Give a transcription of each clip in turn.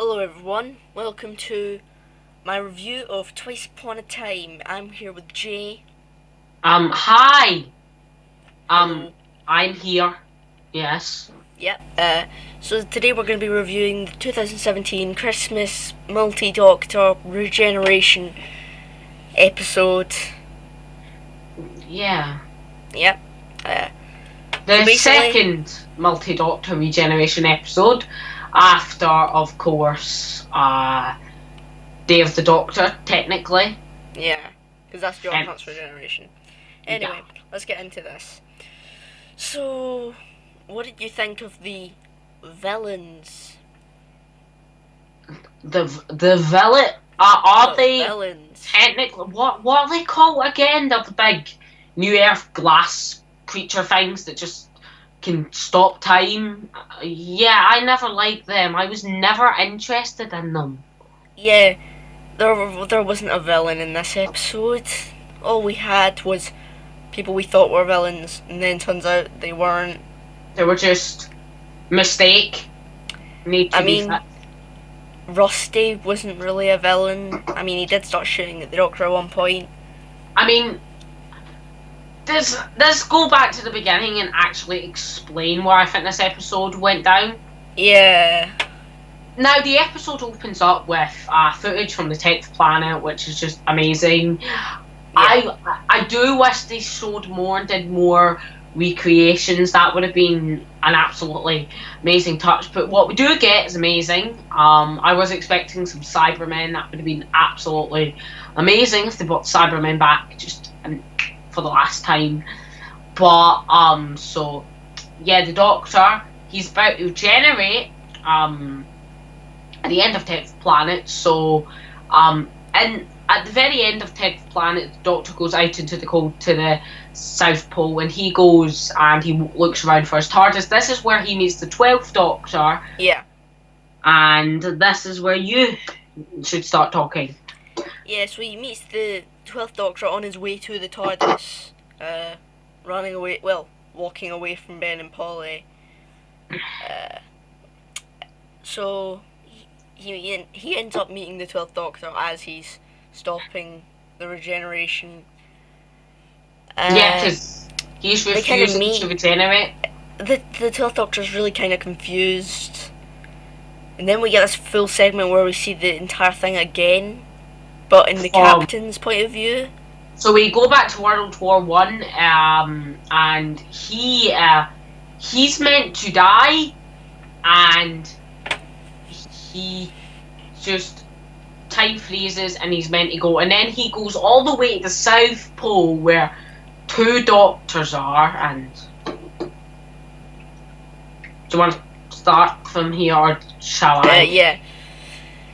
Hello everyone, welcome to my review of Twice Upon a Time. I'm here with Jay. Hi. Hello. I'm here. Yes. Yep. So today we're going to be reviewing the 2017 Christmas Multi-Doctor Regeneration episode. Yeah. Yep. The basically- second Multi-Doctor Regeneration episode after, of course, Day of the Doctor, technically. Yeah, because that's John And- Hunt's regeneration. Anyway, let's get into this. So, what did you think of the villains? The villain. Are The they villains? technically what are they called again? They're the big New Earth glass creature things that just can stop time. Yeah, I never liked them. I was never interested in them. Yeah, there wasn't a villain in this episode. All we had was people we thought were villains, and then turns out they weren't. They were just mistake. Need to I be mean- fixed. Rusty wasn't really a villain. I mean, he did start shooting at the Doctor at one point. I mean, let's go back to the beginning and actually explain where I think this episode went down. Yeah, Now, the episode opens up with footage from the 10th planet, which is just amazing. I do wish they showed more and did more recreations. That would have been an absolutely amazing touch. But what we do get is amazing. I was expecting some Cybermen. That would have been absolutely amazing if they brought Cybermen back just for the last time. But so yeah, the Doctor, he's about to regenerate at the end of 10th planet. So and at the very end of 10th planet, the Doctor goes out into the cold to the South Pole, and he goes and he looks around for his TARDIS. This is where he meets the 12th Doctor, yeah, and this is where you should start talking. yeah. So he meets the 12th Doctor on his way to the TARDIS, running away. Well, walking away from Ben and Polly. So he ends up meeting the 12th Doctor as he's stopping the regeneration. Yeah, because he's they kind of refusing meet. to regenerate. The 12th Doctor's really kind of confused. And then we get this full segment where we see the entire thing again, but in the captain's point of view. So we go back to World War One, and he's meant to die, and he just time freezes and he's meant to go, and then he goes all the way to the South Pole where two Doctors are. And do you want to start from here, or shall I? Yeah.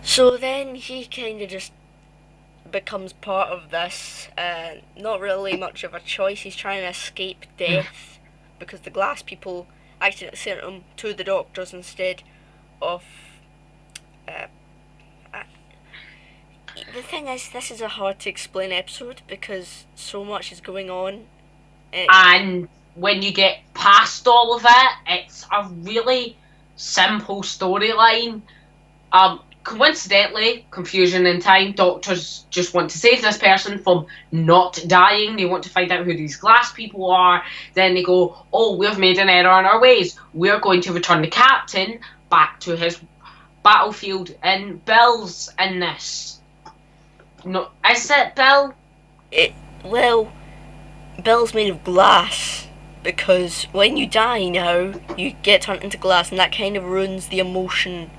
So then he kind of just becomes part of this. Not really much of a choice. He's trying to escape death because the glass people accidentally sent him to the Doctors instead of. The thing is, this is a hard to explain episode because so much is going on. And when you get past all of it, it's a really simple storyline. Coincidentally, confusion in time. Doctors just want to save this person from not dying. They want to find out who these glass people are. Then they go, oh, we've made an error in our ways. We're going to return the captain back to his battlefield. And Bill's in this. No, is it Bill? Well, Bill's made of glass because when you die now, you get turned into glass, and that kind of ruins the emotion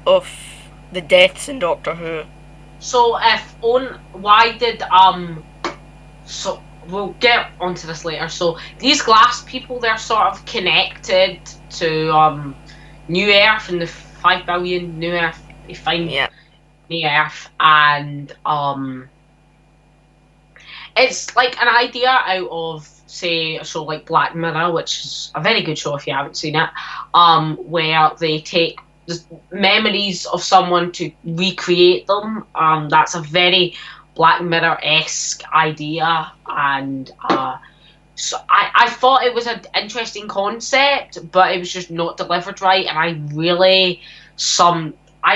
of the deaths in Doctor Who. So so we'll get onto this later. So these glass people, they're sort of connected to New Earth and the 5 billion New Earth. They find New Earth, and it's like an idea out of, say, a show like Black Mirror, which is a very good show if you haven't seen it, where they take the memories of someone to recreate them. That's a very Black Mirror-esque idea, and so I thought it was an interesting concept, but it was just not delivered right, and I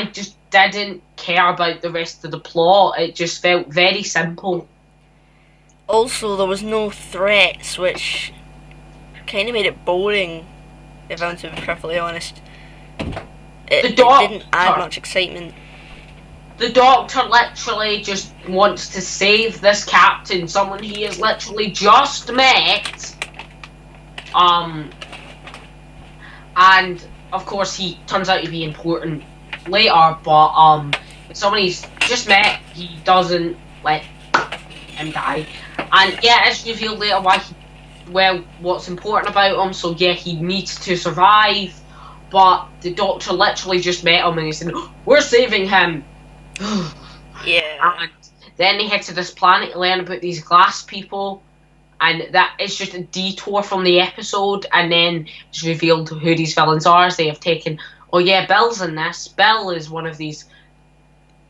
I just didn't care about the rest of the plot. It just felt very simple. Also, there was no threats, which kind of made it boring, if I'm to be perfectly honest. It didn't add much excitement. The Doctor literally just wants to save this captain, someone he has literally just met. And of course he turns out to be important later, but someone he's just met, he doesn't let him die. And yeah, it's revealed later what's important about him, so yeah, he needs to survive. But the Doctor literally just met him and he said, "We're saving him." Yeah. And then they head to this planet to learn about these glass people, and that is just a detour from the episode. And then it's revealed who these villains are. As they have taken, oh yeah, Bill's in this. Bill is one of these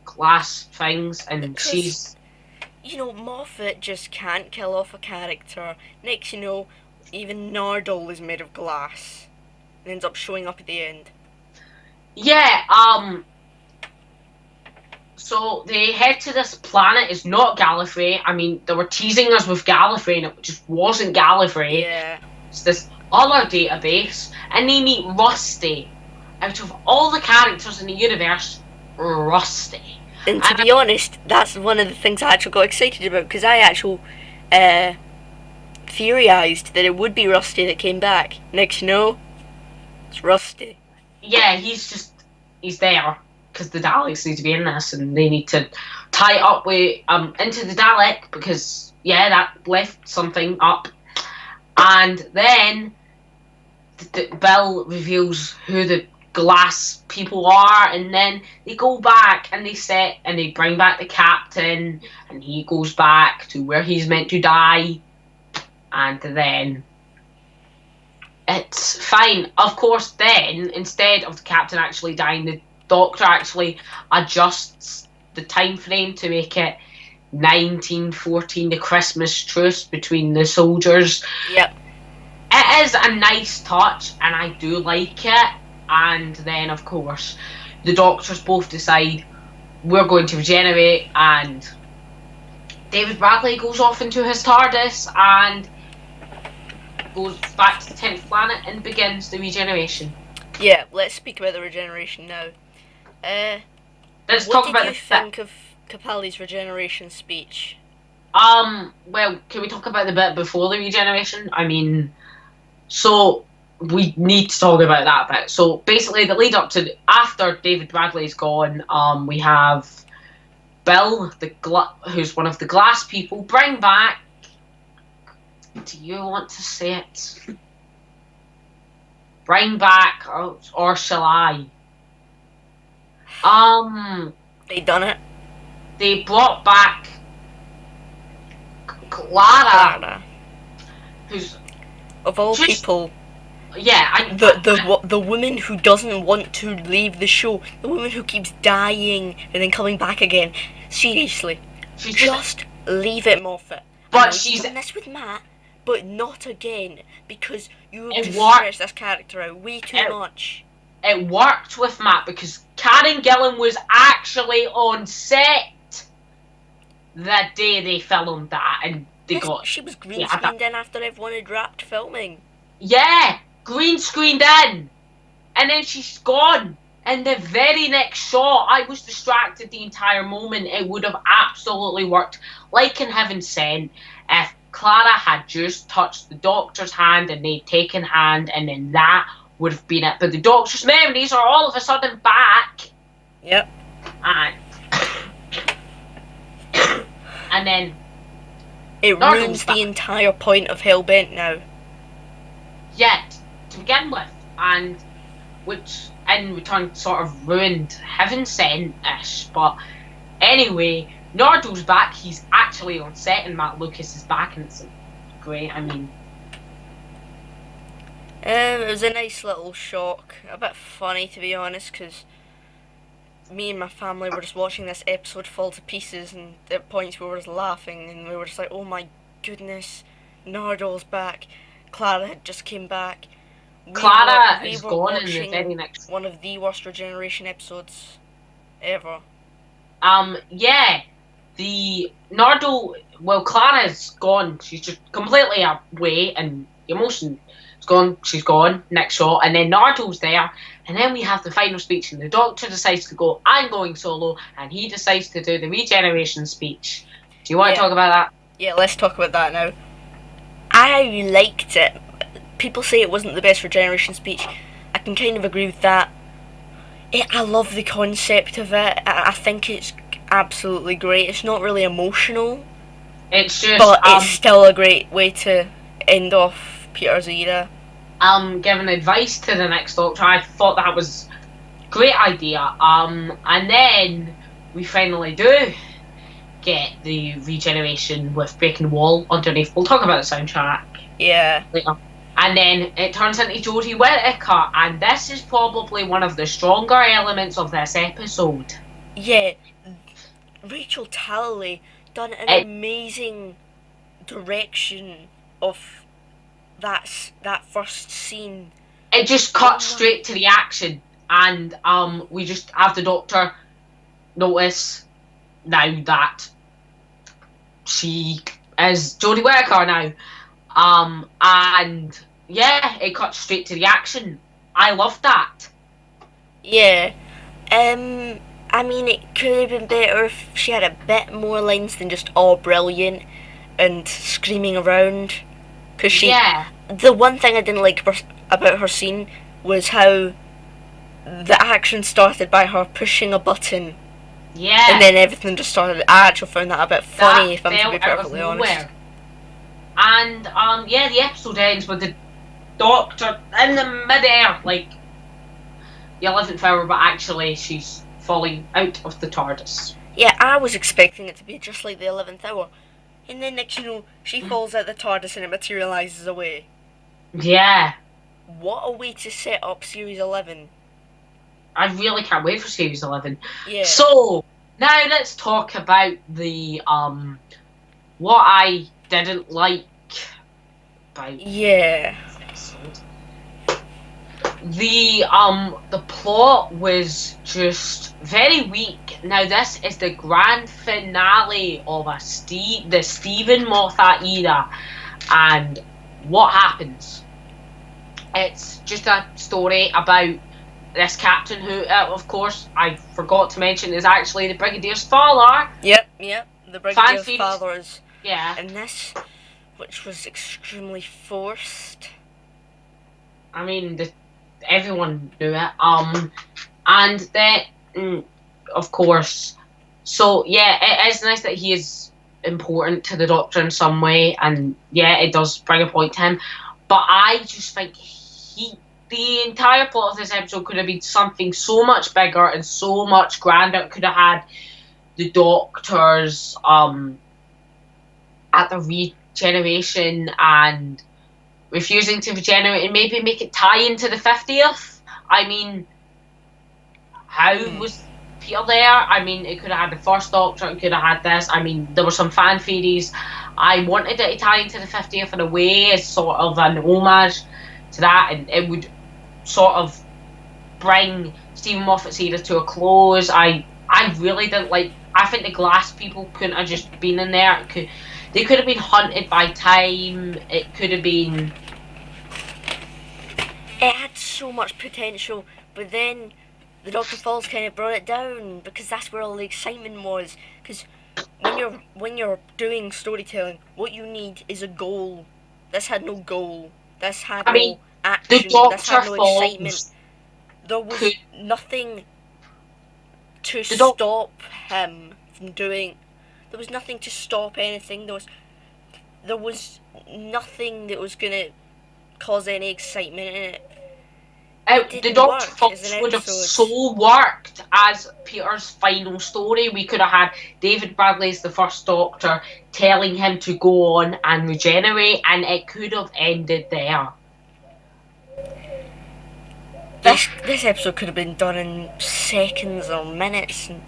glass things, and Because, she's. You know, Moffat just can't kill off a character. Next, you know, even Nardole is made of glass. And ends up showing up at the end. Yeah, so they head to this planet. It's not Gallifrey. I mean, they were teasing us with Gallifrey, and it just wasn't Gallifrey. Yeah. It's this other database, and they meet Rusty. Out of all the characters in the universe, Rusty. And to be honest, that's one of the things I actually got excited about, because I actually theorized that it would be Rusty that came back. Next, you know, it's Rusty. Yeah, he's there because the Daleks need to be in this, and they need to tie it up with into the Dalek, because yeah, that left something up. And then Bill reveals who the glass people are, and then they go back and they bring back the captain, and he goes back to where he's meant to die, and then it's fine. Of course, then instead of the captain actually dying, the Doctor actually adjusts the time frame to make it 1914, the Christmas truce between the soldiers. Yep. It is a nice touch, and I do like it. And then, of course, the Doctors both decide we're going to regenerate, and David Bradley goes off into his TARDIS and goes back to the 10th planet and begins the regeneration. Yeah, let's speak about the regeneration now. Let's what talk did about you think of Capaldi's regeneration speech? Well, can we talk about the bit before the regeneration? I mean, so we need to talk about that bit. So basically, the lead up to after David Bradley's gone, we have Bill, who's one of the glass people, bring back. Do you want to say it? Bring back, or shall I? They done it. They brought back Clara, who's of all people. Yeah, the woman who doesn't want to leave the show, the woman who keeps dying and then coming back again. Seriously, just leave it, Moffat. But she's done this with Matt, but not again, because you have stretched this character out way too much. It worked with Matt because Karen Gillan was actually on set that day they filmed that, and she was green screened in after everyone had wrapped filming. Yeah, green screened in, and then she's gone. And the very next shot, I was distracted the entire moment. It would have absolutely worked, like in Heaven Sent, if Clara had just touched the Doctor's hand and they'd taken hand, and then that would have been it. But the Doctor's memories are all of a sudden back. Yep. And then it ruins the entire point of Hellbent now. Yet, to begin with, and which in return sort of ruined Heaven Sent-ish. But anyway, Nardole's back. He's actually on set, and Matt Lucas is back, and it's great. I mean, it was a nice little shock. A bit funny, to be honest, because me and my family were just watching this episode fall to pieces, and at points we were just laughing, and we were just like, oh my goodness, Nardole's back. Clara had just came back. Clara is gone in the very next one of the worst regeneration episodes ever. Yeah, the Nardo. Well, Clara's gone. She's just completely away, and emotion is gone. She's gone. Next shot, and then Nardo's there, and then we have the final speech, and the Doctor decides to go. I'm going solo, and he decides to do the regeneration speech. Do you want to Yeah. talk about that? Yeah, let's talk about that now. I liked it. People say it wasn't the best regeneration speech. I can kind of agree with that. I love the concept of it. I think it's absolutely great. It's not really emotional, It's just but it's still a great way to end off Peter's era. giving advice to the next Doctor. I thought that was a great idea. And then we finally do get the regeneration with Breaking the Wall underneath. We'll talk about the soundtrack Yeah. later. And then it turns into Jodie Whittaker, and this is probably one of the stronger elements of this episode. Yeah. Rachel Talalay done an amazing direction of that first scene. It just cuts straight to the action, and we just have the Doctor notice now that she is Jodie Whittaker now. And yeah, it cuts straight to the action. I love that. Yeah. I mean, it could have been better if she had a bit more lines than just "oh, brilliant" and screaming around. Cause she, Yeah, the one thing I didn't like about her scene was how the action started by her pushing a button, yeah. and then everything just started. I actually found that a bit funny, That if I'm to fell be out of perfectly honest. nowhere. And yeah, the episode ends with the Doctor in the midair, like the 11th hour, but actually she's falling out of the TARDIS. Yeah, I was expecting it to be just like the 11th hour, and then next you know, she falls out the TARDIS and it materializes away. Yeah, What a way to set up Series 11. I really can't wait for Series 11. Yeah. So now let's talk about the what I didn't like about Yeah. this episode. The plot was just very weak. Now this is the grand finale of the Stephen Moffat era, and what happens? It's just a story about this captain who, of course, I forgot to mention, is actually the Brigadier's father. Yep. The Brigadier's Fancy- father is Yeah, in this, which was extremely forced. I mean, everyone knew it. And then, of course, so yeah, it is nice that he is important to the Doctor in some way, and yeah, it does bring a point to him. But I just think the entire plot of this episode could have been something so much bigger and so much grander. It could have had the Doctors at the regeneration and refusing to regenerate, and maybe make it tie into the 50th. I mean, how was Peter there? I mean, it could have had the first Doctor, it could have had this. I mean, there were some fan theories. I wanted it to tie into the 50th in a way, as sort of an homage to that, and it would sort of bring Stephen Moffat's era to a close. I really didn't like. I think the Glass people couldn't have just been in there. They could have been hunted by time. It could have been. It had so much potential, but then the Dr. Falls kind of brought it down because that's where all the excitement was. Because when you're doing storytelling, what you need is a goal. This had no goal. This had no action. The Doctor This had no Falls excitement. There was nothing to stop him from doing. There was nothing to stop anything. There was nothing that was gonna cause any excitement in it. The Doctor Falls would have so worked as Peter's final story. We could have had David Bradley as the first Doctor telling him to go on and regenerate, and it could have ended there. This episode could have been done in seconds or minutes. And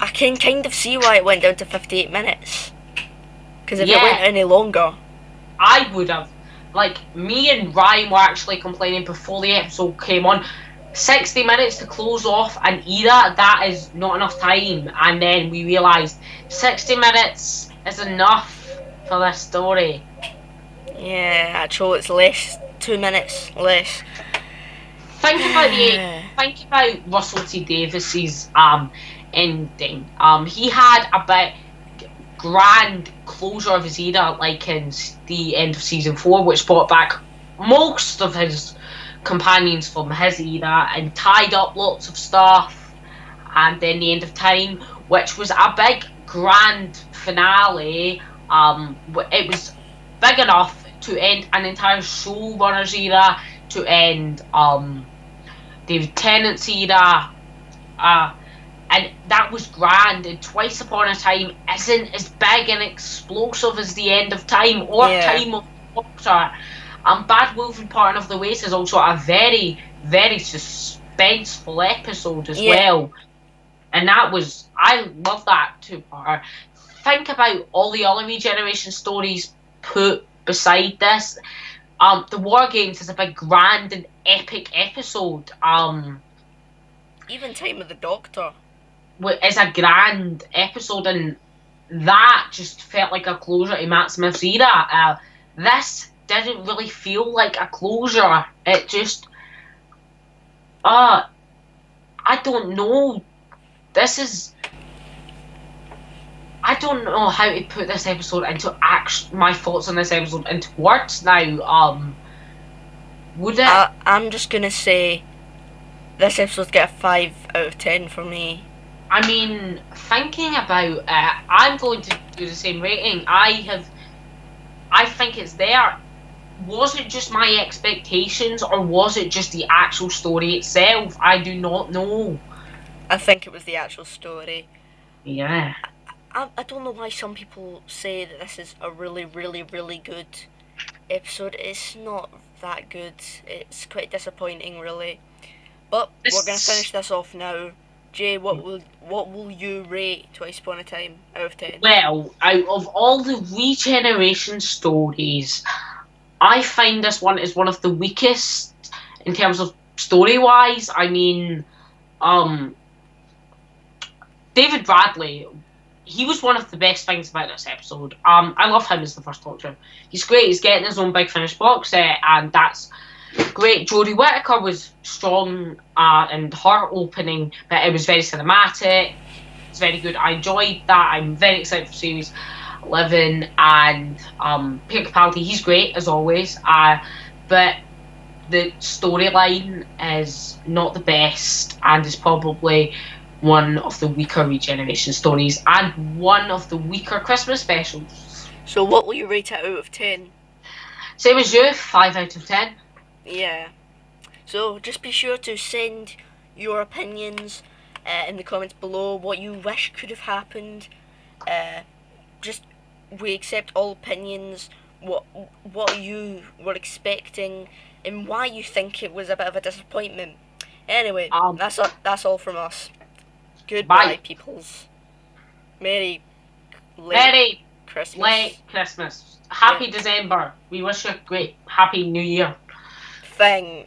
I can kind of see why it went down to 58 minutes. Because if it went any longer, I would have. Like, me and Ryan were actually complaining before the episode came on. 60 minutes to close off an era, that is not enough time. And then we realised 60 minutes is enough for this story. Yeah, actually, it's less. 2 minutes less. Think about Russell T Davis's ending. He had a bit grand closure of his era, like in the end of season 4, which brought back most of his companions from his era and tied up lots of stuff. And then the end of time, which was a big grand finale. It was big enough to end an entire showrunner's era, to end David Tennant's era, and that was grand. And Twice Upon a Time isn't as big and explosive as the end of time or Time of the Doctor. Bad Wolf and Pardon of the Waste is also a very, very suspenseful episode as well. And that was, I love that two-parter. Think about all the other Regeneration stories put beside this. The War Games is a big, grand and epic episode. Even Time of the Doctor is a grand episode, and that just felt like a closure to Matt Smith's era. This didn't really feel like a closure. It just, I don't know. I don't know how to put this episode into my thoughts on this episode into words now. Would it? I'm just gonna say this episode's got a 5 out of 10 for me. I mean, thinking about it, I'm going to do the same rating. I think it's there. Was it just my expectations, or was it just the actual story itself? I do not know. I think it was the actual story. Yeah. I don't know why some people say that this is a really, really, really good episode. It's not that good. It's quite disappointing, really. But we're going to finish this off now. Jay, what will you rate Twice Upon a Time out of 10? Well, out of all the Regeneration stories, I find this one is one of the weakest in terms of story-wise. I mean, David Bradley, he was one of the best things about this episode. I love him as the First Doctor. He's great. He's getting his own big finish box set, and that's great. Jodie Whittaker was strong in her opening, but it was very cinematic. It's very good. I enjoyed that. I'm very excited for series 11, and Peter Capaldi, he's great as always. But the storyline is not the best, and is probably one of the weaker Regeneration stories, and one of the weaker Christmas specials. So what will you rate it out of 10? Same as you, 5 out of 10. Yeah. So just be sure to send your opinions in the comments below, what you wish could have happened. We accept all opinions, what you were expecting, and why you think it was a bit of a disappointment. Anyway, that's all from us. Goodbye, peoples. Merry Christmas. Late Christmas. Happy December. We wish you a great Happy New Year. Thing.